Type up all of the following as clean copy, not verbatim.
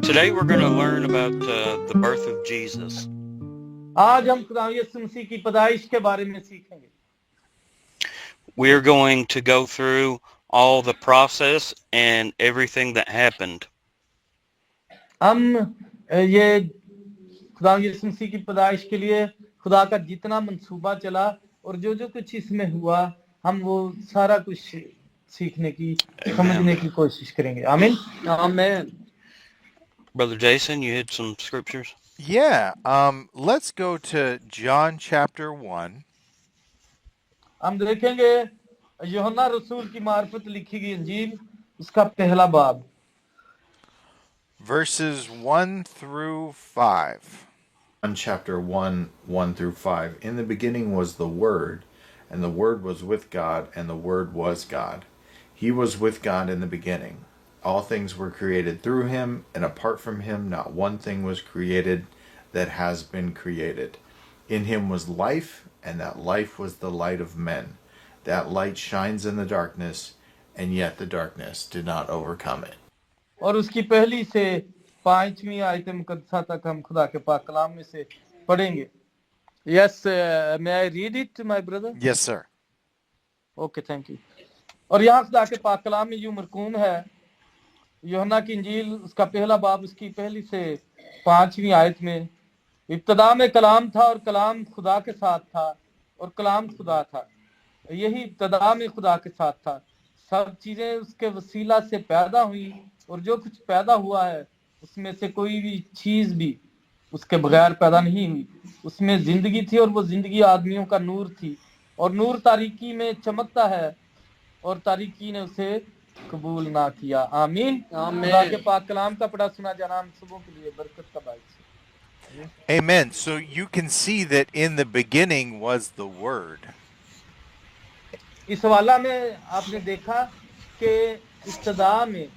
Today we're going to learn about the birth of Jesus. आज हम खुदा यीशु मसीह की पैदाइश के बारे में सीखेंगे. We're going to go through all the process and everything that happened. हम ये खुदा यीशु मसीह की पैदाइश के लिए खुदा का जितना मंसूबा चला और जो जो कुछ इसमें हुआ हम वो सारा कुछ सीखने की समझने की कोशिश करेंगे. आमीन. Amen. Brother Jason, you had some scriptures? Yeah, let's go to John chapter 1. हम देखेंगे यूहन्ना रसूल की मार्फत लिखी गई इंजील उसका पहला बाब Verses 1 through 5. John chapter 1, 1 through 5. In the beginning was the Word, and the Word was with God, and the Word was God. He was with God in the beginning. All things were created through him, and apart from him not one thing was created that has been created. In him was life, and that life was the light of men. That light shines in the darkness, and yet the darkness did not overcome it. और उसकी पहली से 5वीं आयत मुकद्दसा तक हम खुदा के पाक कलाम में से पढ़ेंगे. Yes, may I read it, my brother? Yes, sir. Okay, thank you. और यहाँ खुदा के पाक कलाम में यूं मरकूम है यूहन्ना की इंजील उसका पहला बाब उसकी पहली से 5वीं आयत में इब्तदा में कलाम था और कलाम खुदा के साथ था और कलाम खुदा था. यही इब्तदा में खुदा के साथ था. सब चीजें उसके वसीला से पैदा हुई और जो कुछ पैदा हुआ है उसमें से कोई भी चीज भी उसके बगैर पैदा नहीं हुई. उसमें जिंदगी थी और वो जिंदगी आदमियों का नूर थी और नूर तारीकी में चमकता है और तारीकी ने उसे कबूल ना किया. आमीन. खुदा के पाक कलाम का पढ़ा सुना जाना हम सबों के लिए बरकत का बाइस है. Amen. So you can see that in the beginning was the Word. इस हवाला में आपने देखा कि इब्तिदा में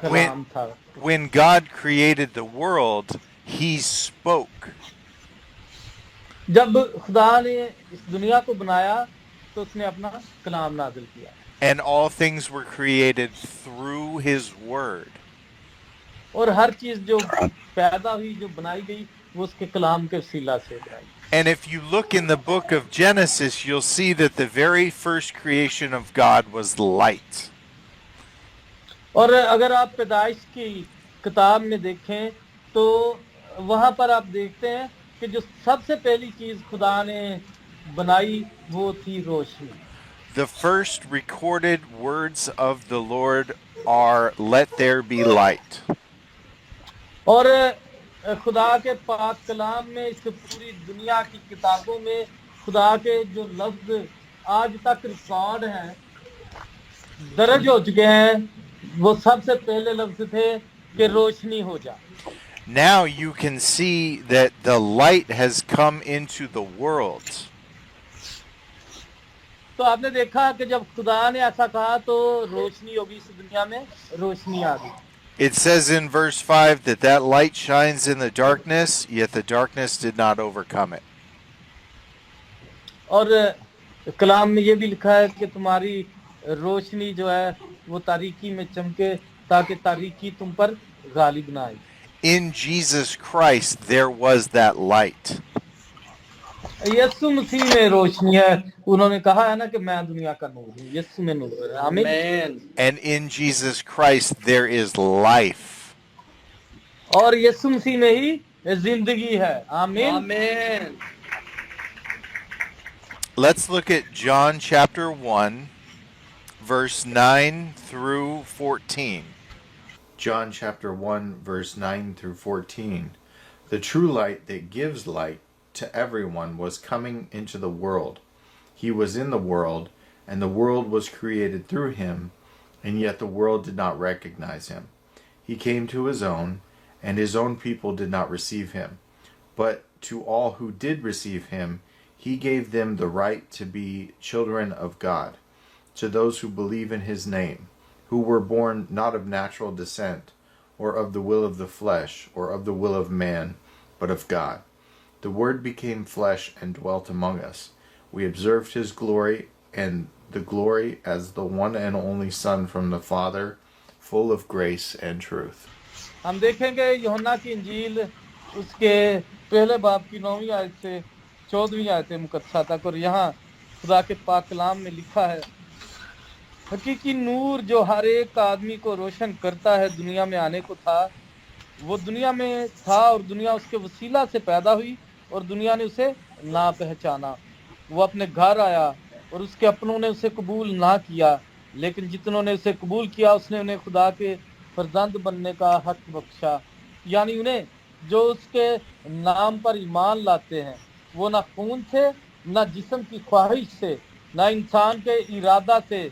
कलाम था. When God created the world, he spoke. जब खुदा ने इस दुनिया को बनाया तो उसने अपना कलाम नाज़िल किया. And all things were created through his word. और हर चीज जो पैदा हुई जो बनाई गई वो उसके कलाम के वसीला से बनाई. And if you look in the book of Genesis, you'll see that the very first creation of God was light. और अगर आप पैदाइश की किताब में देखें तो वहां पर आप देखते हैं कि जो सबसे पहली चीज खुदा ने बनाई वो थी रोशनी. The first recorded words of the Lord are, "Let there be light." और खुदा के पाक कलाम में इस पूरी दुनिया की किताबों में खुदा के जो लफ्ज आज तक रिकॉर्ड हैं दर्ज हो चुके हैं वो सबसे पहले लफ्ज थे कि रोशनी हो जा. Now you can see that the light has come into the world. तो आपने देखा कि जब खुदा ने ऐसा कहा तो रोशनी होगी इस दुनिया में रोशनी आ गई. It says in verse 5 that that light shines in the darkness, yet the darkness did not overcome it. और कलाम में ये भी लिखा है कि तुम्हारी रोशनी जो है वो तारीकी में चमके ताकि तारीकी तुम पर गालिब ना आए. In Jesus Christ there was that light. यीशु मसीह में रोशनी है. उन्होंने कहा है ना कि मैं दुनिया का नूर हूँ. यीशु में नूर है. आमीन. And in Jesus Christ there is life. और यीशु मसीह में ही जिंदगी है. आमीन. Amen. Let's look at John chapter 1 verse 9 through 14. John chapter 1, verse 9 through 14. The true light that gives light to everyone was coming into the world. He was in the world, and the world was created through him, and yet the world did not recognize him. He came to his own, and his own people did not receive him. But to all who did receive him, he gave them the right to be children of God, to those who believe in his name, who were born not of natural descent, or of the will of the flesh, or of the will of man, but of God. The Word became flesh and dwelt among us. We observed his glory, and the glory as the one and only Son from the Father, full of grace and truth. हम देखेंगे यूहन्ना की इंजील उसके पहले बाब की 9वीं आयत से 14वीं आयत मुकद्दसा तक, और यहाँ खुदा के पाक कलाम में लिखा है, हकीकी नूर जो हर एक आदमी को रोशन करता है दुनिया में आने को था, वो दुनिया में था और दुनिया उसके वसीला से पैदा हुई और दुनिया ने उसे ना पहचाना। वो अपने घर आया और उसके अपनों ने उसे कबूल ना किया, लेकिन जितनों ने उसे कबूल किया उसने उन्हें खुदा के फर्जंद बनने का हक बख्शा। यानी उन्हें जो उसके नाम पर ईमान लाते हैं, वो ना खून से, ना जिस्म की ख्वाहिश से, ना इंसान के इरादा से,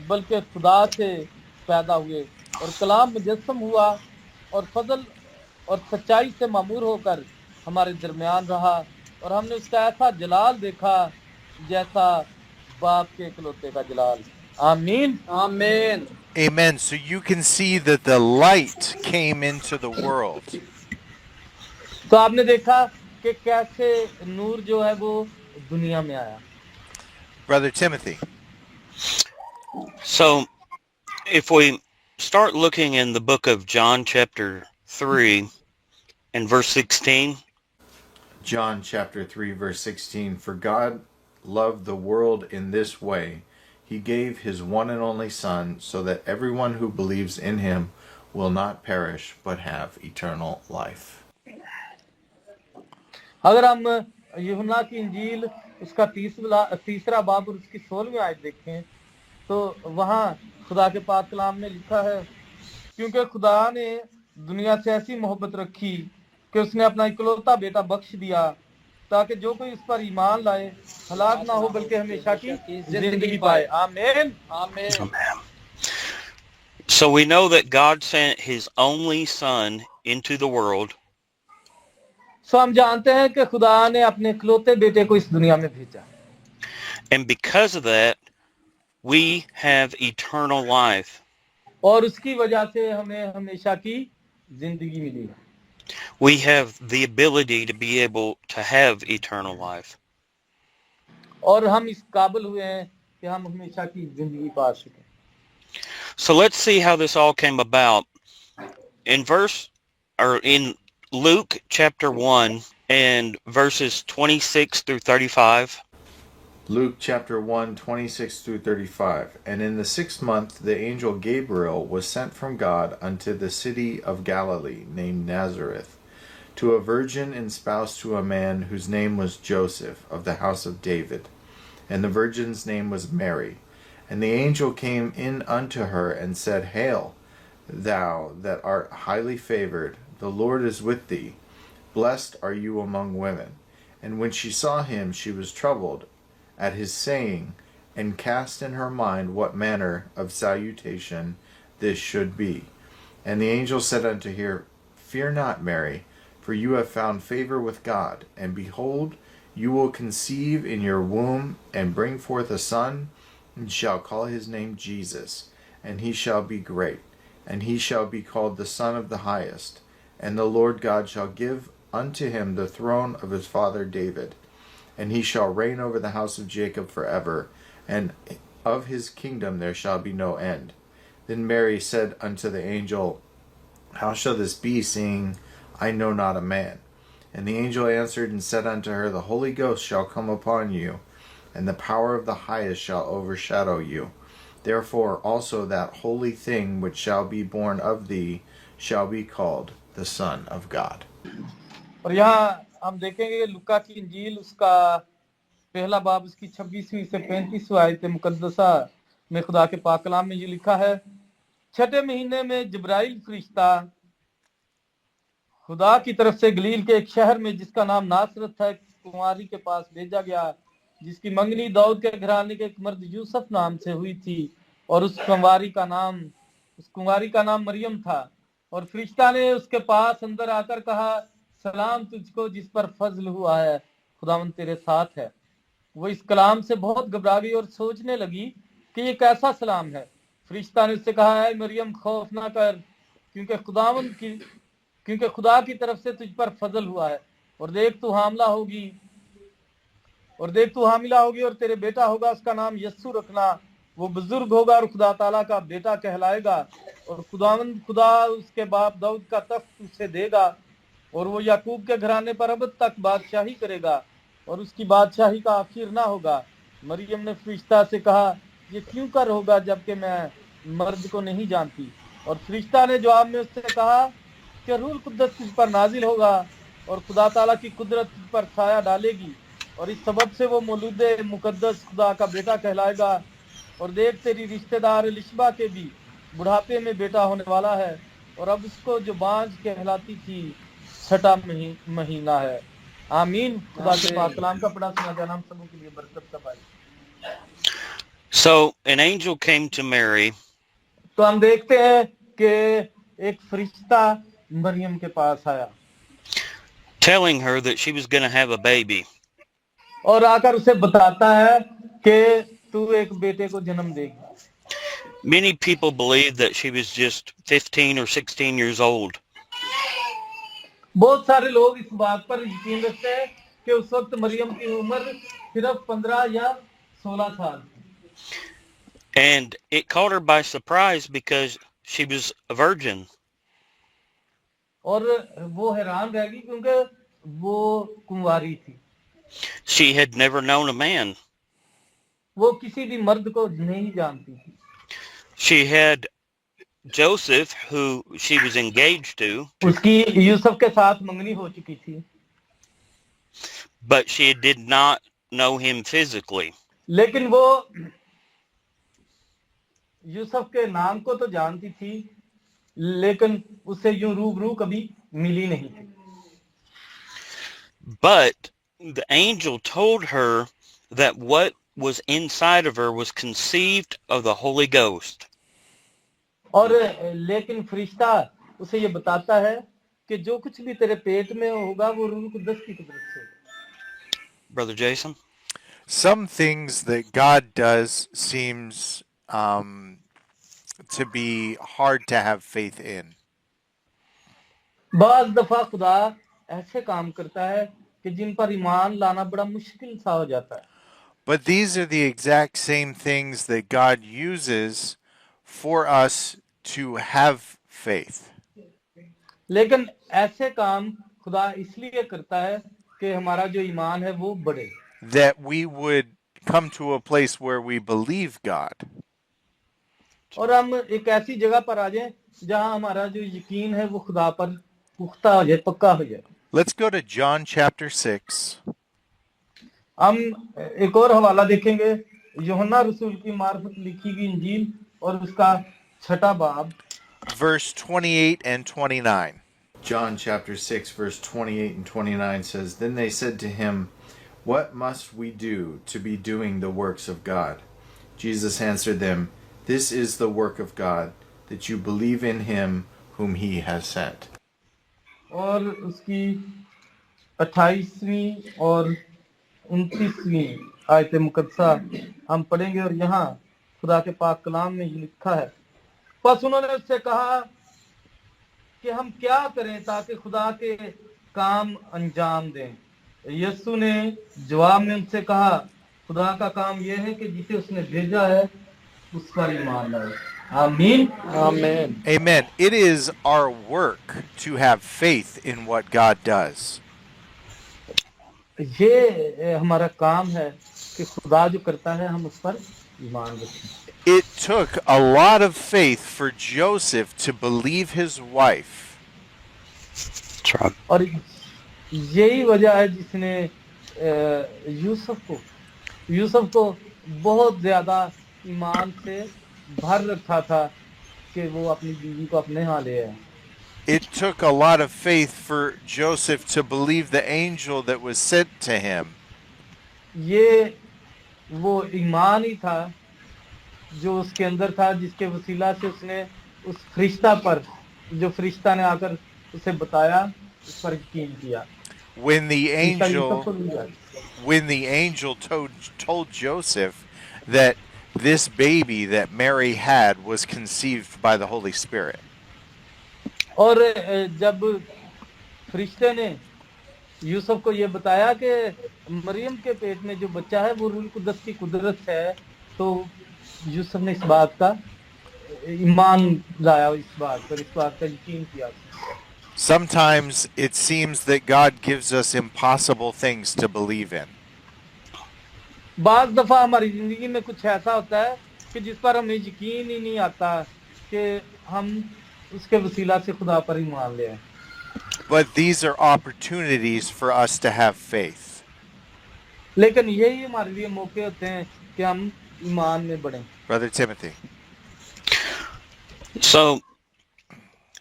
बल्कि खुदा से पैदा हुए। और कलाम मुजस्सम हुआ और फजल और सच्चाई से मामूर होकर हमारे दरमियान रहा, और हमने उसका ऐसा जलाल देखा जैसा बाप के इकलौते का जलाल। आमीन आमीन। Amen. So you can see that the light came into the world. तो आपने देखा कि कैसे नूर जो है वो दुनिया में आया। Brother Timothy. So if we start looking in the book of John chapter 3 and verse 16, John chapter 3 verse 16, for God loved the world in this way, he gave his one and only son, so that everyone who believes in him will not perish but have eternal life. अगर हम यूहन्ना की इंजील उसका तीसरा बाब और उसकी 16वीं आयत देखें, तो वहां खुदा के पाक कलाम में लिखा है, क्योंकि खुदा ने दुनिया से ऐसी मोहब्बत रखी कि उसने अपना इकलौता बेटा बख्श दिया, ताकि जो कोई उस पर ईमान लाए हलाक ना हो बल्कि हमेशा की जिंदगी पाए। आमीन आमीन। so we know that God sent his only son into the world सो हम जानते हैं कि खुदा ने अपने इकलौते बेटे को इस दुनिया में भेजा, and because of that we have eternal life. और उसकी वजह से हमें हमेशा की जिंदगी मिली। We have the ability to be able to have eternal life. और हम इस काबिल हुए हैं कि हम हमेशा की जिंदगी पा सकें। So let's see how this all came about. In Luke chapter 1 and verses 26 through 35. Luke chapter 1, 26 through 35. And in the 6th month the angel Gabriel was sent from God unto the city of Galilee, named Nazareth, to a virgin espoused to a man whose name was Joseph, of the house of David. And the virgin's name was Mary. And the angel came in unto her and said, Hail, thou that art highly favored, the Lord is with thee. Blessed are you among women. And when she saw him, she was troubled at his saying, and cast in her mind what manner of salutation this should be. And the angel said unto her, Fear not, Mary, for you have found favor with God. And behold, you will conceive in your womb, and bring forth a son, and shall call his name Jesus. And he shall be great, and he shall be called the Son of the Highest. And the Lord God shall give unto him the throne of his father David. And he shall reign over the house of Jacob forever, and of his kingdom there shall be no end. Then Mary said unto the angel, How shall this be, seeing I know not a man? And the angel answered and said unto her, The Holy Ghost shall come upon you, and the power of the highest shall overshadow you. Therefore also that holy thing which shall be born of thee shall be called the Son of God. और यहाँ हम देखेंगे लुका की इंजील उसका पहला बाब उसकी 26वीं से 35वीं आयत मुकद्दसा में खुदा के पाक कलाम में ये लिखा है, 6ठे महीने में जिब्राइल फरिश्ता खुदा की तरफ से गलील के एक शहर में जिसका नाम नासरत था कुंवारी के पास भेजा गया, जिसकी मंगनी दाऊद के घराने के एक मर्द यूसुफ नाम से हुई थी, और उस कुंवारी का नाम मरियम था। और फरिश्ता ने उसके पास अंदर आकर कहा, सलाम तुझको जिस पर फजल हुआ है, खुदावंद तेरे साथ है। वो इस कलाम से बहुत घबरा गई और सोचने लगी कि ये कैसा सलाम है। फरिश्ता ने उससे कहा, है मरियम खौफ ना कर, क्योंकि खुदा की तरफ से तुझ पर फजल हुआ है, और देख तू हामिला होगी और तेरे बेटा होगा, उसका नाम यस्सु रखना, वो बुजुर्ग होगा और खुदा ताला का बेटा कहलाएगा और खुदा उसके बाप दाऊद का तख्त उसे देगा और वो याकूब के घराने पर अब तक बादशाही करेगा और उसकी बादशाही का आखिर ना होगा। मरियम ने फरिश्ता से कहा, ये क्यों कर होगा जबकि मैं मर्द को नहीं जानती। और फरिश्ता ने जवाब में उससे कहा कि रूह कुद्दस तुझ पर नाजिल होगा और खुदा ताला की कुदरत तुझ पर छाया डालेगी और इस सबब से वो मौलूदे मुकद्दस खुदा का बेटा कहलाएगा। और देख, तेरी रिश्तेदार एलिशबा के भी बुढ़ापे में बेटा होने वाला है और अब उसको जो बांझ कहलाती थी 6वां महीना है। आमीन। खुदा के पाक कलाम का पढ़ा सुना जाना हम सबों के लिए बरकत का पाए। So an angel came to Mary तो हम देखते हैं कि एक फरिश्ता मरियम के पास आया telling her that she was going to have a baby. और आकर उसे बताता है कि तू एक बेटे को जन्म देगी। Many people believed that she was just 15 or 16 years old. बहुत सारे लोग इस बात पर यकीन रखते हैं कि उस वक्त मरियम की उम्र सिर्फ 15 या 16 साल थी। And it caught her by surprise because she was a virgin. और वो हैरान रह गई क्योंकि वो कुंवारी थी। She had never known a man. वो किसी भी मर्द को नहीं जानती थी। She had Joseph, who she was engaged to, उसकी यूसुफ के साथ मंगनी हो चुकी थी, but she did not know him physically. लेकिन वो यूसुफ के नाम को तो जानती थी, लेकिन उससे यूं रूबरू कभी मिली नहीं थी। But the angel told her that what was inside of her was conceived of the Holy Ghost. और लेकिन फरिश्ता उसे ये बताता है कि जो कुछ भी तेरे पेट में होगा वो रूह कुद्दस की कुदरत से। Brother Jason? Some things that God does seems to be hard to have faith in. बाज़ दफा खुदा ऐसे काम करता है कि जिन पर ईमान लाना बड़ा मुश्किल सा हो जाता है। But these are the exact same things that God uses for us to have faith. लेकिन ऐसे काम खुदा इसलिए करता है कि हमारा जो ईमान है वो बढ़े, That we would come to a place where we believe God. और हम एक ऐसी जगह पर आ जाएं जहां हमारा जो यकीन है वो खुदा पर पुख्ता हो जाए, पक्का हो जाए। Let's go to John chapter 6. हम एक और हवाला देखेंगे, यूहन्ना रसूल की मार्फत लिखी गई इंजील और उसका 6वां बाब, verse 28 and 29. John chapter 6 verse 28 and 29 says, Then they said to him, What must we do to be doing the works of God? Jesus answered them, This is the work of God, that you believe in him whom he has sent. और उसकी 28वीं और 29वीं आयत मुकद्दसा हम पढ़ेंगे और यहाँ खुदा के पाक कलाम में ये लिखा है, बस उन्होंने उससे कहा कि हम क्या करें ताकि खुदा के काम अंजाम दें। यीशु ने जवाब में उनसे कहा, खुदा का काम यह है कि जिसे उसने भेजा है उस पर ईमान लाए। आमीन। आमीन। Amen. It is our work to have faith in what God does. ये हमारा काम है कि खुदा जो करता है हम उस पर ईमान रखें। It took a lot of faith for Joseph to believe his wife. That's right. और यही वजह है जिसने यूसुफ को बहुत ज्यादा ईमान से भर रखा था कि वो अपनी बीवी को अपने यहाँ ले आए। It took a lot of faith for Joseph to believe the angel that was sent to him. ये वो ईमान ही था जो उसके अंदर था, जिसके वसीला से उसने उस फरिश्ता पर, जो फरिश्ता ने आकर उसे बताया, उस पर यकीन किया। When the angel told Joseph that this baby that Mary had was conceived by the Holy Spirit. और जब फरिश्ते ने यूसुफ को ये बताया कि मरियम के पेट में जो बच्चा है वो रूह कुद्दस की कुदरत है, तो यूसुफ ने इस बात का ईमान लाया, इस बात का यकीन किया। Sometimes it seems that God gives us impossible things to believe in. बाज दफा हमारी जिंदगी में कुछ ऐसा होता है कि जिस पर हमें यकीन ही नहीं आता कि हम उसके वसीला से खुदा पर ईमान ले आए। But these are opportunities for us to have faith. लेकिन यही हमारे लिए मौके होते हैं कि हम ईमान में बढ़ें। Brother Timothy. So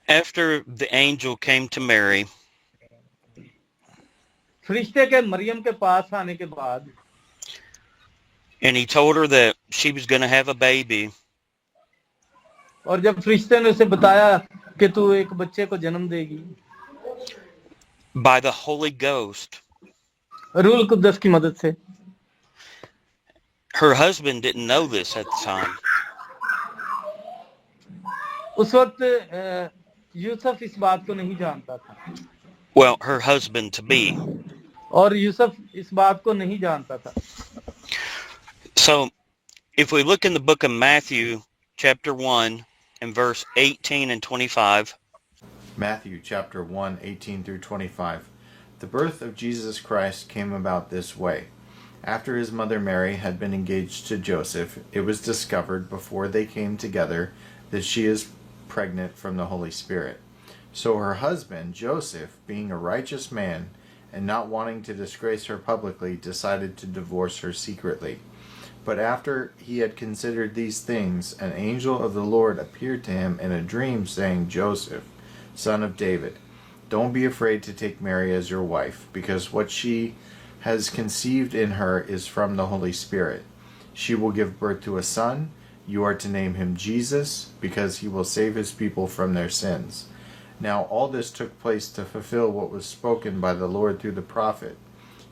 after the angel came to Mary, फरिश्ते के मरियम के पास आने के बाद and he told her that she was going to have a baby, और जब फरिश्ते ने उसे बताया कि तू एक बच्चे को जन्म देगी by the Holy Ghost, रूह कुद्दस की मदद से, her husband didn't know this at the time. उस वक्त यूसुफ इस बात को नहीं जानता था, Well, her husband to be. और यूसुफ इस बात को नहीं जानता था। So if we look in the book of Matthew, chapter 1, and verse 18 and 25, Matthew chapter 1, 18 through 25. The birth of Jesus Christ came about this way. After his mother Mary had been engaged to Joseph, it was discovered before they came together that she is pregnant from the Holy Spirit. So her husband, Joseph, being a righteous man and not wanting to disgrace her publicly, decided to divorce her secretly. But after he had considered these things, an angel of the Lord appeared to him in a dream, saying, Joseph, son of David, don't be afraid to take Mary as your wife, because what she has conceived in her is from the Holy Spirit. She will give birth to a son. You are to name him Jesus, because he will save his people from their sins. Now all this took place to fulfill what was spoken by the Lord through the prophet.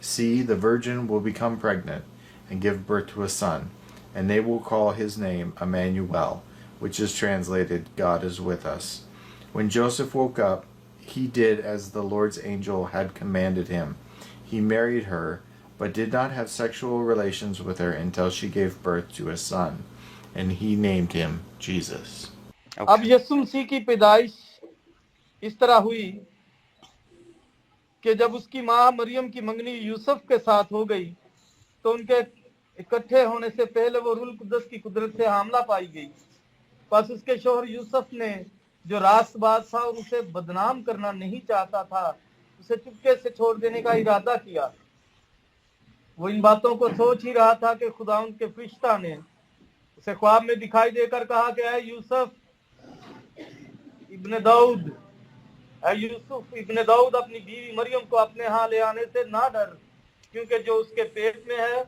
See, the virgin will become pregnant and give birth to a son, and they will call his name Emmanuel, which is translated, God is with us. When Joseph woke up, he did as the Lord's angel had commanded him. He married her, but did not have sexual relations with her until she gave birth to a son, and he named him Jesus. अब यीशु मसीह की पैदाइश इस तरह हुई कि जब उसकी मां मरियम की मंगनी यूसुफ के साथ हो गई तो उनके इकट्ठे होने से पहले वो रूह कुद्दस की कुदरत से हामला पाई गई। बस उसके शौहर यूसुफ ने, जो रास्तबाज था और उसे बदनाम करना नहीं चाहता था, उसे चुपके से छोड़ देने का इरादा किया। वो इन बातों को सोच ही रहा था कि खुदा के फरिश्ता ने उसे ख्वाब में दिखाई देकर कहा कि ऐ यूसुफ इब्ने दाऊद, अपनी बीवी मरियम को अपने यहाँ ले आने से ना डर, क्योंकि जो उसके पेट में है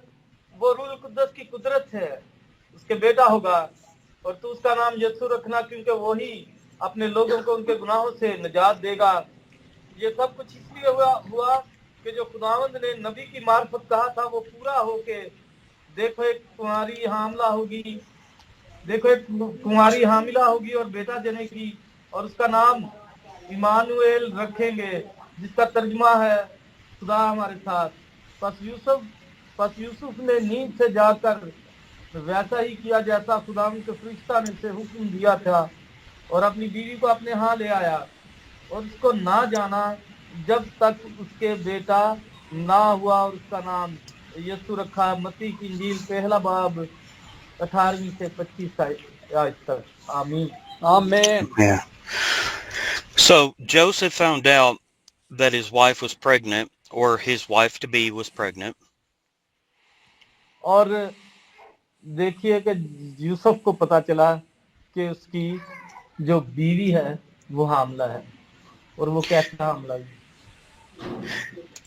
वो रूह कुद्दस की कुदरत है, उसके बेटा होगा, और तू उसका नाम यीशु रखना, क्योंकि वही अपने लोगों को उनके गुनाहों से निजात देगा। ये सब कुछ इसलिए हुआ कि जो खुदावंद ने नबी की मार्फत कहा था वो पूरा होके, देखो एक कुंवारी हामिला होगी और बेटा जनेगी और उसका नाम इमानुएल रखेंगे, जिसका तर्जुमा है खुदा हमारे साथ। बस यूसुफ ने नींद से जाकर वैसा ही किया जैसा खुदा के फरिश्ता ने उसे हुक्म दिया था, और अपनी बीवी को अपने यहाँ ले आया और उसको ना जाना जब तक उसके बेटा ना हुआ, और उसका नाम यीशु रखा। मत्ती की इंजील पहला बाब 18वीं से 25 आयत तक। आमीन। Amen. yeah. So Joseph found out that his wife was pregnant, or his wife to be was pregnant. और देखिए कि यूसुफ को पता चला कि उसकी जो बीवी है वो हामला है, और वो कैसा हामला है।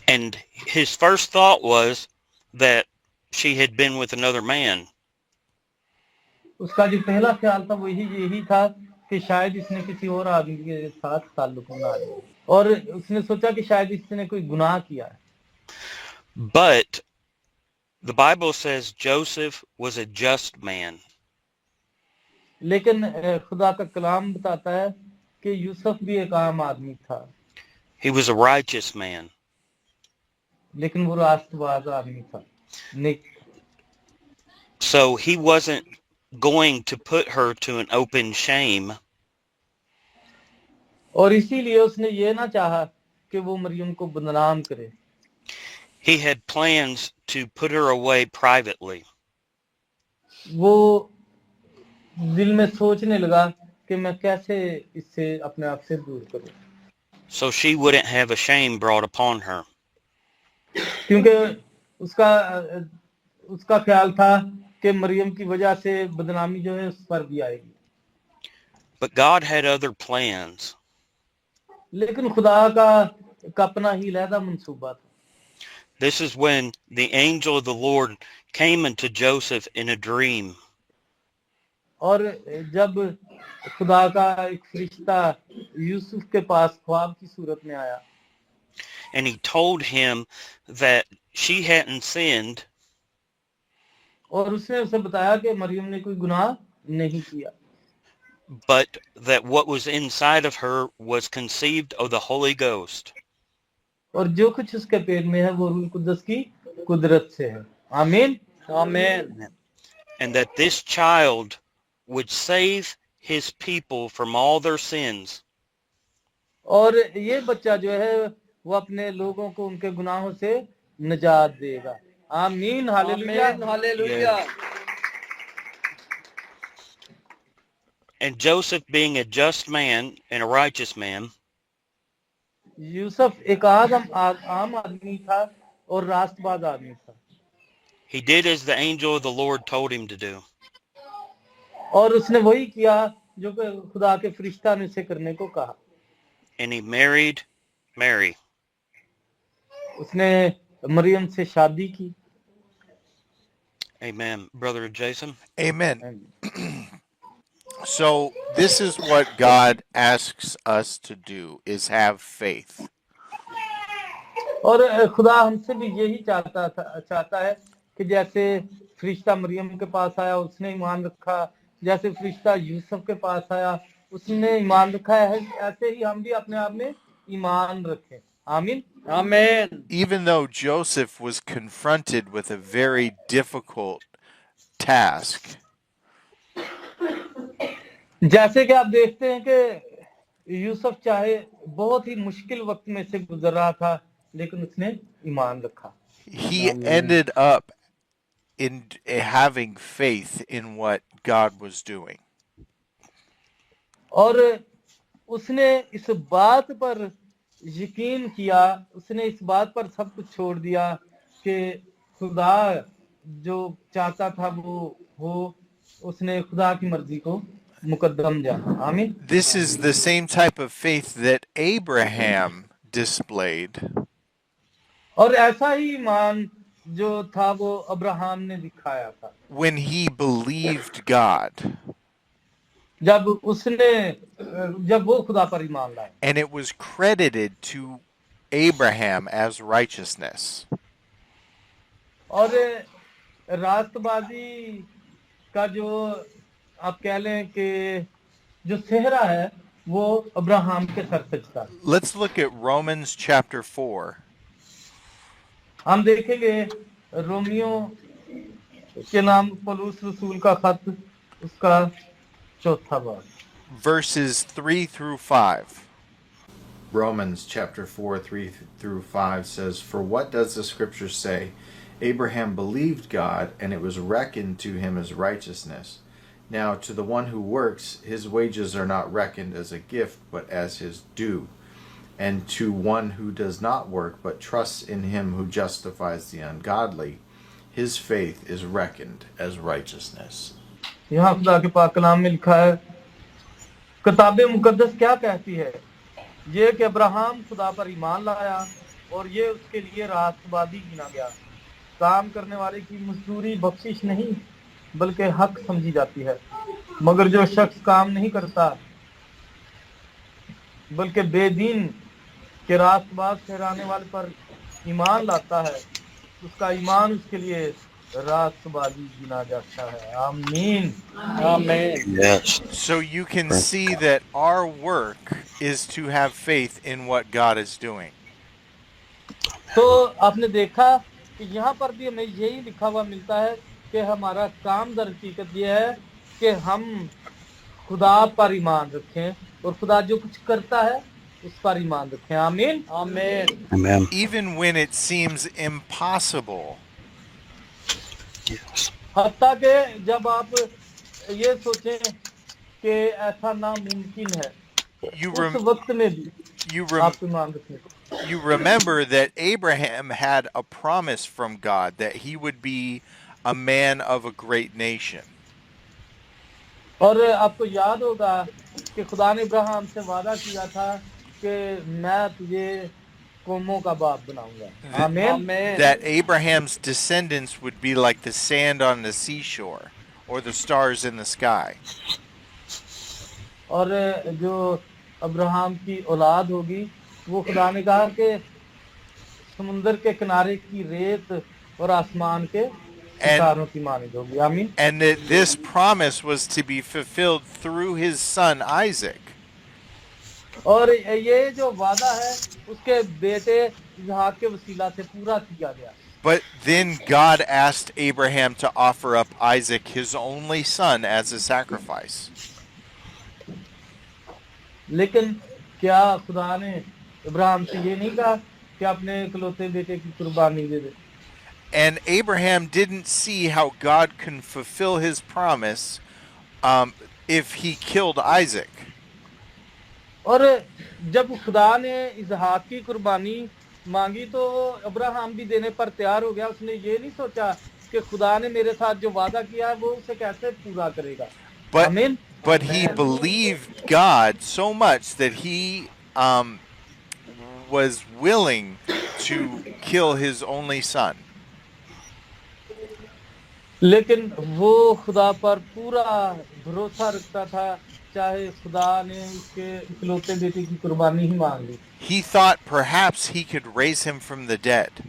And his first thought was that she had been with another man. उसका जो पहला ख्याल था वो यही था कि शायद इसने किसी और आदमी के साथ ताल्लुक बना लिया, और उसने सोचा कि शायद इसने कोई गुनाह किया है। But the Bible says Joseph was a just man. लेकिन खुदा का कलाम बताता है कि यूसुफ भी एक आम आदमी था, He was a righteous man. लेकिन वो रास्तबाज आदमी था, नेक। So he wasn't going to put her to an open shame. और इसीलिए उसने ये ना चाहा कि वो मरियम को बदनाम करे. He had plans to put her away privately. वो दिल में सोचने लगा कि मैं कैसे इससे अपने आप से दूर करूं, so she wouldn't have a shame brought upon her. क्योंकि उसका ख्याल था कि मरियम की वजह से बदनामी जो है उस पर भी आएगी. But God had other plans. लेकिन खुदा का अपना ही लहदा मंसूबा था. This is when the angel of the Lord came into Joseph in a dream. और जब खुदा का एक फरिश्ता यूसुफ के पास ख्वाब की सूरत में आया, And he told him that she hadn't sinned, और उसने उसे बताया कि मरियम ने कोई गुनाह नहीं किया, but that what was inside of her was conceived of the Holy Ghost. और जो कुछ उसके पेट में है वो रूह कुद्दस की कुदरत से है. आमीन. Amen. And that this child would save his people from all their sins. और ये बच्चा जो है वो अपने लोगों को उनके गुनाहों से निजात देगा. आमीन. Hallelujah. Amen. Hallelujah. And Joseph, being a just man and a righteous man, Yusuf एक आम आदमी था और रास्तबाज आदमी था, he did as the angel of the Lord told him to do. और उसने वही किया जो कि खुदा के फरिश्ता ने उसे करने को कहा. And he married Mary. उसने मरियम से शादी की. Amen. Brother Jason? Amen. So this is what God asks us to do, is have faith. और खुदा हमसे भी यही चाहता है कि जैसे फरिश्ता मरियम के पास आया उसने ईमान रखा, जैसे फरिश्ता यूसुफ के पास आया उसने ईमान रखा है, ऐसे ही हम भी अपने आप में ईमान रखें. आमीन. Amen. Even though Joseph was confronted with a very difficult task, जैसे कि आप देखते हैं कि यूसुफ चाहे बहुत ही मुश्किल वक्त में से गुजर रहा था, लेकिन उसने ईमान रखा. he ended up in having faith in what God was doing. और उसने इस बात पर यकीन किया, उसने इस बात पर सब कुछ छोड़ दिया कि खुदा जो चाहता था वो हो, उसने खुदा की मर्जी को मुकद्दम जाना. आमीन. This is the same type of faith that Abraham displayed और ऐसा ही ईमान जो था वो अब्राहम ने दिखाया था when he believed God, जब वो खुदा पर ईमान लाया, and it was credited to Abraham as righteousness. और रास्तबाजी का जो आप कह लें कि जो सेहरा है वो अब्राहम के सर पे था. Let's look at Romans chapter 4. हम देखेंगे रोमियो के नाम पौलुस रसूल का खत उसका 4 बाब, Verses 3 through 5. Romans chapter 4, 3 through 5 says, "For what does the scripture say? Abraham believed God, and it was reckoned to him as righteousness. Now to the one who works, his wages are not reckoned as a gift, but as his due. And to one who does not work, but trusts in him who justifies the ungodly, his faith is reckoned as righteousness." यहाँ खुदा के पाक कलाम में लिखा है, किताब मुकद्दस क्या कहती है, ये कि अब्राहम खुदा पर ईमान लाया और ये उसके लिए रास्तबाजी गिना गया. काम करने वाले की मजदूरी बख्शिश नहीं बल्कि हक समझी जाती है, मगर जो शख्स काम नहीं करता बल्कि बेदीन के रास्तबाज ठहराने वाले पर ईमान लाता है, उसका ईमान उसके लिए रास्तबाजी गिना जाता है. आमीन. Amen. Yes. So you can see that our work is to have faith in what God is doing. तो आपने देखा कि यहाँ पर भी हमें यही लिखा हुआ मिलता है कि हमारा काम दर हकीकत ये है कि हम खुदा पर ईमान रखें और खुदा जो कुछ करता है उस पर ईमान रखें. आमीन. Amen. Amen. Even when it seems impossible. Yes. हत्ता के जब आप ये सोचें कि ऐसा नामुमकिन है, You उस rem- वक्त में भी you rem- आप ईमान रखें. you remember that Abraham had a promise from God that he would be a man of a great nation. और आपको याद होगा कि खुदा ने इब्राहिम से वादा किया था कि मैं तुझे कौमों का बाप बनाऊंगा. आमीन. Amen. That Abraham's descendants would be like the sand on the seashore or the stars in the sky. और जो अब्राहम की औलाद होगी वो खुदा ने कहा कि समुंदर के किनारे की रेत और आसमान के सितारों की मानिंद होगी. आमीन. And that this promise was to be fulfilled through his son Isaac. और ये जो वादा है उसके बेटे इसहाक के वसीला से पूरा किया गया. But then God asked Abraham to offer up Isaac, his only son, as a sacrifice. लेकिन क्या खुदा ने इब्राहिम से ये नहीं कहा कि अपने इकलौते बेटे की कुर्बानी दे दे? And Abraham didn't see how God can fulfill his promise if he killed Isaac. और जब खुदा ने इसहाक की कुर्बानी मांगी तो अब्राहम भी देने पर तैयार हो गया. उसने ये नहीं सोचा कि खुदा ने मेरे साथ जो वादा किया है वो उसे कैसे पूरा करेगा. आमीन. But he believed God so much that he was willing to kill his only son. लेकिन वो खुदा पर पूरा भरोसा रखता था चाहे खुदा ने उसके इकलौते बेटे की कुर्बानी ही मांग ली. He thought perhaps he could raise him from the dead.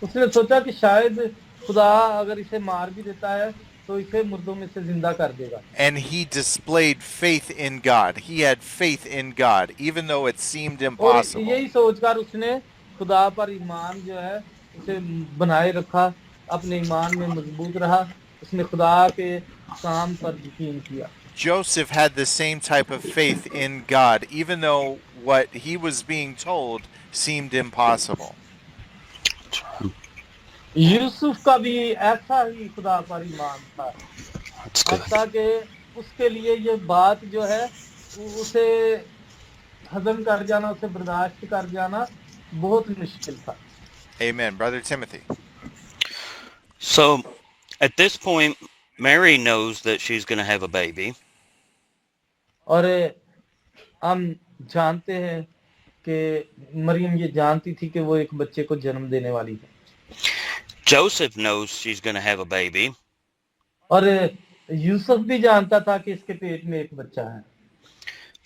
उसने सोचा कि शायद खुदा अगर इसे मार भी देता है तो इसे मुर्दों में से जिंदा कर देगा. And he displayed faith in God. He had faith in God, even though it seemed और impossible. यही सोचकर उसने खुदा पर ईमान जो है उसे बनाए रखा, अपने ईमान में मजबूत रहा. उसने खुदा के काम पर यकीन किया. Joseph had the same type of faith in God, even though what he was being told seemed impossible. Yusuf का भी ऐसा ही खुदा पर ईमान था. That's good. हत्ता कि उसके लिए ये बात जो है उसे हजम कर जाना, उसे बर्दाश्त कर जाना बहुत मुश्किल था. Amen. Brother Timothy. So at this point, Mary knows that she's going to have a baby. और हम जानते हैं कि मरियम ये जानती थी कि वो एक बच्चे को जन्म देने वाली है. Joseph knows she's going to have a baby. और यूसुफ भी जानता था कि इसके पेट में एक बच्चा है.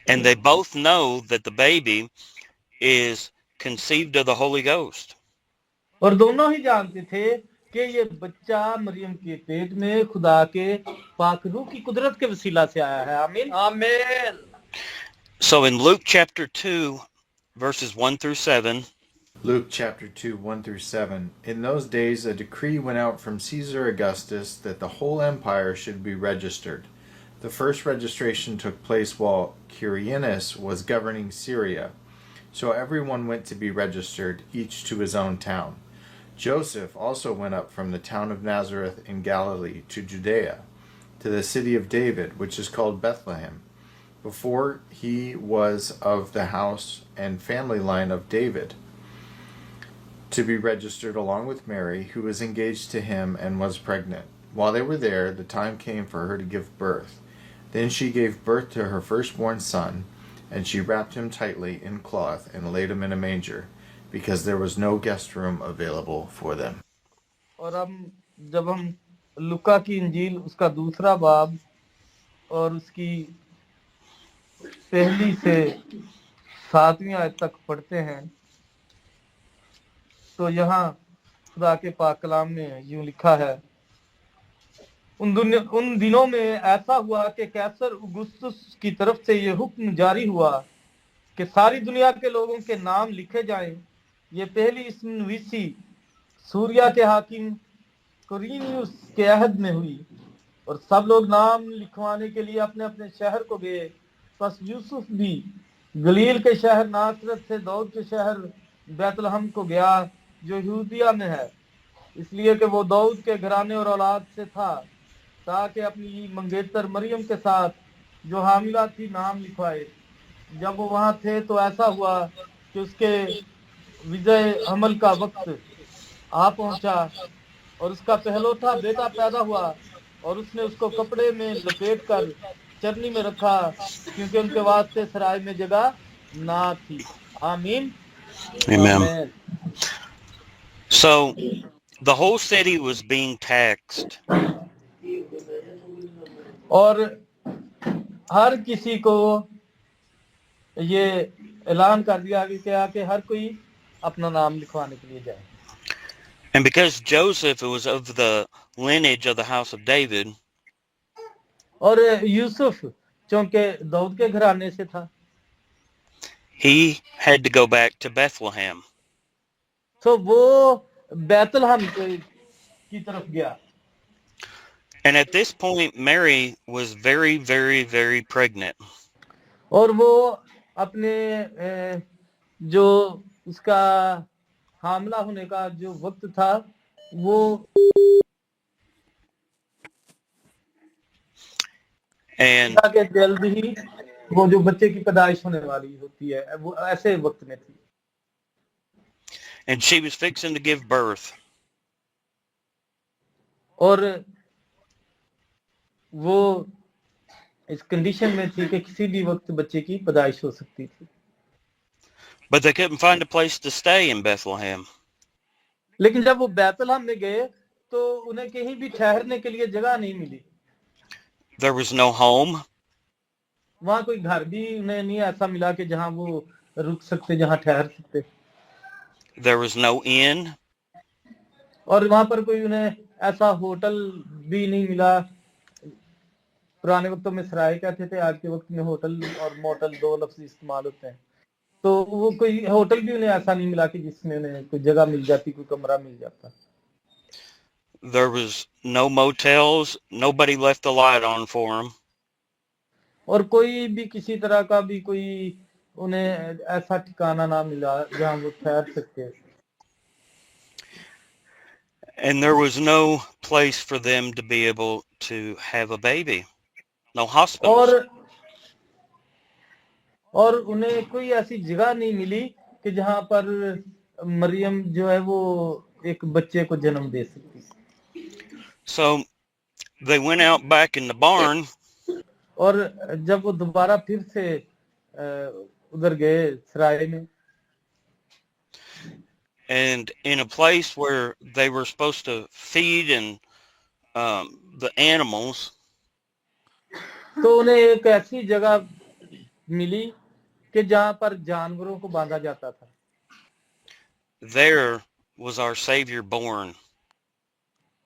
And they both know that the baby is conceived of the Holy Ghost. और दोनों ही जानते थे कि ये बच्चा मरियम के पेट में खुदा के पाक रूह की कुदरत के वसीला से आया है. आमीन. Amen. So in Luke chapter 2, verses 1 through 7, Luke chapter 2, 1 through 7. In those days a decree went out from Caesar Augustus that the whole empire should be registered. The first registration took place while Quirinius was governing Syria. So everyone went to be registered, each to his own town. Joseph also went up from the town of Nazareth in Galilee to Judea, to the city of David, which is called Bethlehem, before he was of the house and family line of David, to be registered along with Mary, who was engaged to him and was pregnant. While they were there, the time came for her to give birth. Then she gave birth to her firstborn son, and she wrapped him tightly in cloth and laid him in a manger, because there was no guest room available for them. और जब हम लुका की इंजील उसका दूसरा बाब और उसकी पहली से 7वीं आयत तक पढ़ते हैं तो यहाँ खुदा के पाक कलाम में यूं लिखा है. उन दिनों में ऐसा हुआ कि कैसर औगुस्तुस की तरफ से ये हुक्म जारी हुआ कि सारी दुनिया के लोगों के नाम लिखे जाएं. ये पहली इसनवीसी सूरिया के हाकिम क्विरिनियुस के अहद में हुई. और सब लोग नाम लिखवाने के लिए अपने अपने शहर को गए। बस यूसुफ भी गलील के शहर नासरत से दाऊद के शहर बैतलहम को गया जो यहूदिया में है, इसलिए कि वो दाऊद के घराने और औलाद से था, ताकि अपनी मंगेतर मरियम के साथ जो हामिला थी नाम लिखवाए। जब वो वहां थे तो ऐसा हुआ कि उसके विजय हमल का वक्त आ पहुंचा और उसका पहलौठा बेटा पैदा हुआ और उसने उसको कपड़े में लपेटकर चरनी में रखा, क्योंकि उनके वास्ते सराय में जगह ना थी। आमीन। Amen. Amen. So the whole city was being taxed. और हर किसी को ये ऐलान कर दिया गया कि हर कोई अपना नाम लिखवाने के लिए जाए। And because Joseph was of the lineage of the house of David, और यूसुफ चूंकि दाऊद के घराने से था, he had to go back to Bethlehem. तो वो बैतलहम की तरफ गया। And at this point, Mary was very, very, very pregnant. और वो अपने जो उसका हामला होने का जो वक्त था वो And के जल्द ही वो जो बच्चे की पैदाइश होने वाली होती है वो ऐसे वक्त में थी। and she was fixing to give birth. और वो इस कंडीशन में थी कि किसी भी वक्त बच्चे की पैदाइश हो सकती थी। But they couldn't find a place to stay in Bethlehem. लेकिन जब वो बैतलहम में गए तो उन्हें कहीं भी ठहरने के लिए जगह नहीं मिली। There was no home. वहां कोई घर भी उन्हें नहीं ऐसा मिला कि जहां वो रुक सकते, जहां ठहर सकते। There was no inn. और वहां पर कोई उन्हें ऐसा होटल भी नहीं मिला। पुराने वक्तों में सराय कहते थे, आज के वक्त में होटल और मोटल दो लफ्ज इस्तेमाल होते हैं। तो वो कोई होटल भी उन्हें ऐसा नहीं मिला कि जिसमें उन्हें कोई जगह मिल जाती, कोई कमरा मिल जाता। There was no motels. Nobody left the light on for them. और कोई भी किसी तरह का भी कोई उन्हें ऐसा ठिकाना ना मिला जहां वो ठहर सकते। And there was no place for them to be able to have a baby. No hospitals. और उन्हें कोई ऐसी जगह नहीं मिली कि जहां पर मरियम जो है वो एक बच्चे को जन्म दे सकती। So they went out back in the barn. और जब वो दोबारा फिर से उधर गए सराय में, And in a place where they were supposed to feed and the animals, तो उन्हें एक ऐसी जगह मिली कि जहां पर जानवरों को बांधा जाता था। there was our Savior born.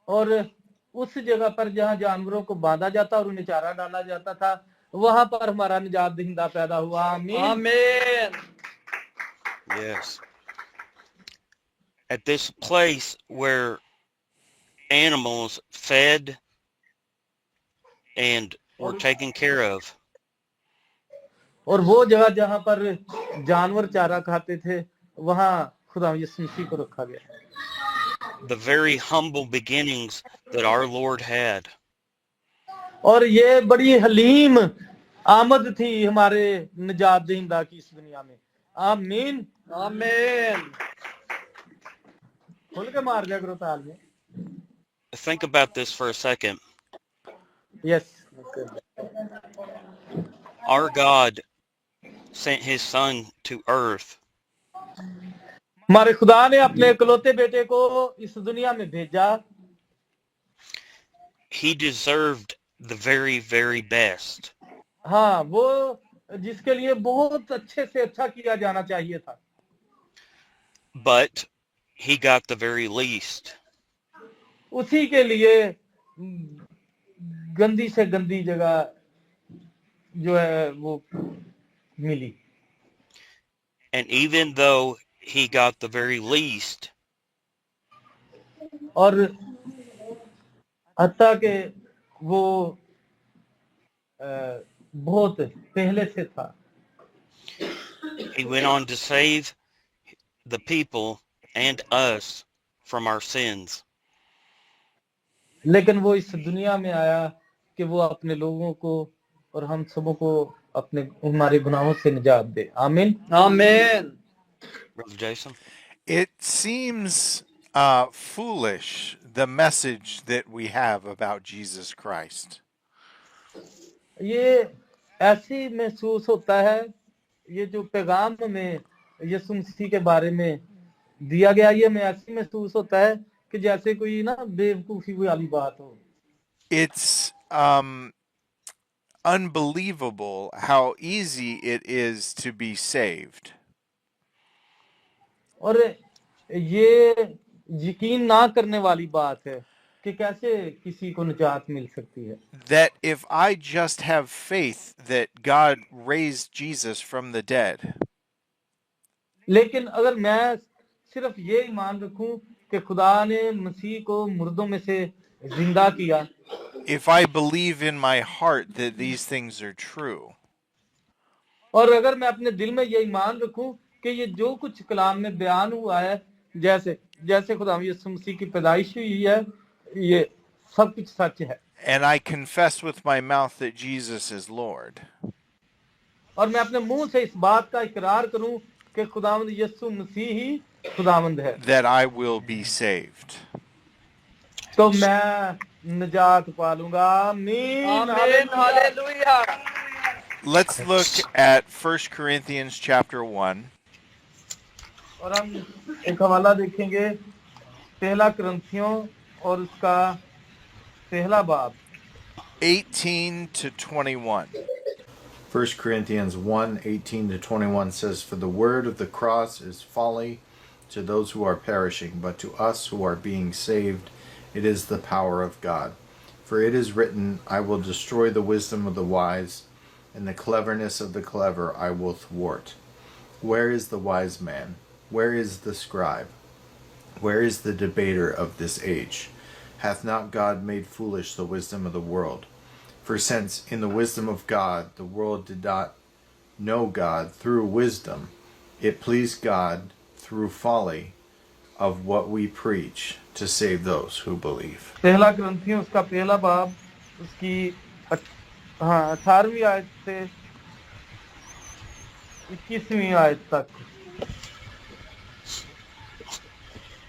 और उस जगह पर जहां जानवरों को बांधा जाता और उन्हें चारा डाला जाता था, वहां पर हमारा निजात दहिंदा पैदा हुआ। आमीन। Amen. Yes. At this place where animals fed and were taken care of. और वो जगह जहां पर जानवर चारा खाते थे वहां खुदा यीशु मसीह को रखा गया। The very humble beginnings that our Lord had. और ये बड़ी हलीम आमद थी हमारे निजात दहिंदा की इस दुनिया में। आमीन। Amen. खोल के मार दिया करो ताल में। Think about this for a second. Yes. Our God sent his son to earth हमारे खुदा ने अपने इकलौते बेटे को इस दुनिया में भेजा। He deserved the very, very best. हाँ, वो जिसके लिए बहुत अच्छे से अच्छा किया जाना चाहिए था। But he got the very least. उसी के लिए गंदी से गंदी जगह जो है वो मिली। And even though he got the very least, और हत्ता के वो बहुत पहले से था। He went on to save the people and us from our sins. लेकिन वो इस दुनिया में आया कि वो अपने लोगों को और हम सबों को अपने हमारे गुनाहों से निजात दे। आमीन। Amen. Brother Jason? It seems foolish, the message that we have about Jesus Christ. ये ऐसी महसूस होता है, ये जो पैगाम में यीशु मसीह के बारे में दिया गया, ये में ऐसी महसूस होता है कि जैसे कोई ना बेवकूफी वाली बात हो। It's unbelievable how easy it is to be saved. और ये यकीन ना करने वाली बात है कि कैसे किसी को निजात मिल सकती है। That if I just have faith that God raised Jesus from the dead, लेकिन अगर मैं सिर्फ ये ईमान रखूं कि खुदा ने मसीह को मुर्दों में से जिंदा किया, if I believe in my heart that these things are true, और अगर मैं अपने दिल में ये ईमान रखूं कि ये जो कुछ कलाम में बयान हुआ है, जैसे खुदा यीशु मसीह की पैदाइश हुई है, ये सब कुछ सच है, and I confess with my mouth that Jesus is Lord, और मैं अपने मुंह से इस बात का इकरार करूं कि खुदावंद यीशु मसीह ही खुदावंद है, that I will be saved. तो मैं निजात पालूंगा। आमीन। Amen. Hallelujah. Let's look at 1 Corinthians chapter 1. और हम एक हवाला देखेंगे पहला कुरिन्थियों और उसका पहला बाब 18 to 21. 1 Corinthians 1:18 to 21 says, "For the word of the cross is folly to those who are perishing, but to us who are being saved, it is the power of God. For it is written, I will destroy the wisdom of the wise, and the cleverness of the clever I will thwart. Where is the wise man? Where is the scribe? Where is the debater of this age? Hath not God made foolish the wisdom of the world? For since in the wisdom of God the world did not know God through wisdom, it pleased God through folly of what we preach to save those who believe." पहला कुरिन्थियों उसका पहला बाब उसकी 18वीं आयत से 21वीं आयत तक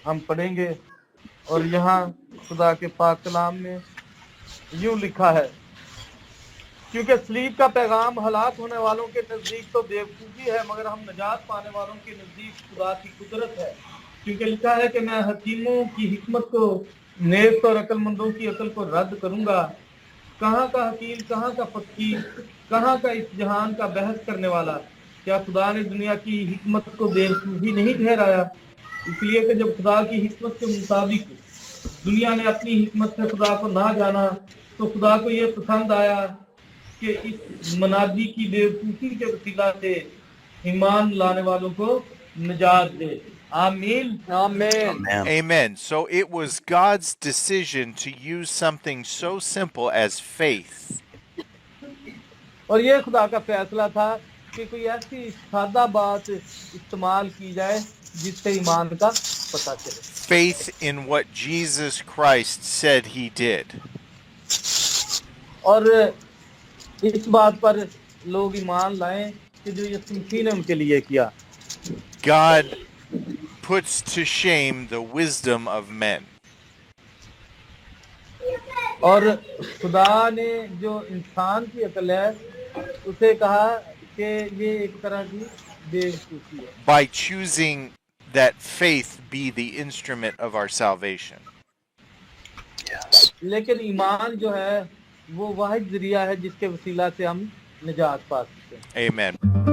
हम पढ़ेंगे। और यहाँ खुदा के पाक कलाम में यूं लिखा है, क्योंकि सलीब का पैगाम हलाक होने वालों के नजदीक तो बेवकूफी है, मगर हम निजात पाने वालों के नजदीक खुदा की कुदरत है। क्योंकि लिखा है कि मैं हकीमों की हिकमत को, नेक और अक्लमंदों की अकल को रद्द करूंगा। कहाँ का हकीम, कहाँ का फकीर, कहाँ का इस जहान का बहस करने वाला? क्या खुदा ने दुनिया की हिकमत को बेवकूफी नहीं ठहराया? इसलिए कि जब खुदा की हिकमत के मुताबिक दुनिया ने अपनी हिकमत से खुदा को ना जाना, तो खुदा को यह पसंद आया कि इस मनादी की बेवकूफी के वसीला से ईमान लाने वालों को निजात दे। आमीन। Amen. Amen. So it was God's decision to use something so simple as faith और ये खुदा का फैसला था कि कोई ऐसी सादा बात इस्तेमाल की जाए जिससे ईमान का पता चले। faith in what Jesus Christ said he did. और इस बात पर लोग ईमान लाएं कि जो यीशु मसीह ने उनके लिए किया। God puts to shame the wisdom of men. और खुदा ने जो इंसान की अकल है उसे कहा कि ये एक तरह की बेवकूफी है, By choosing that faith be the instrument of our salvation. लेकिन ईमान जो है वो वाहिद जरिया है जिसके वसीला से हम निजात पा सकते हैं। Amen.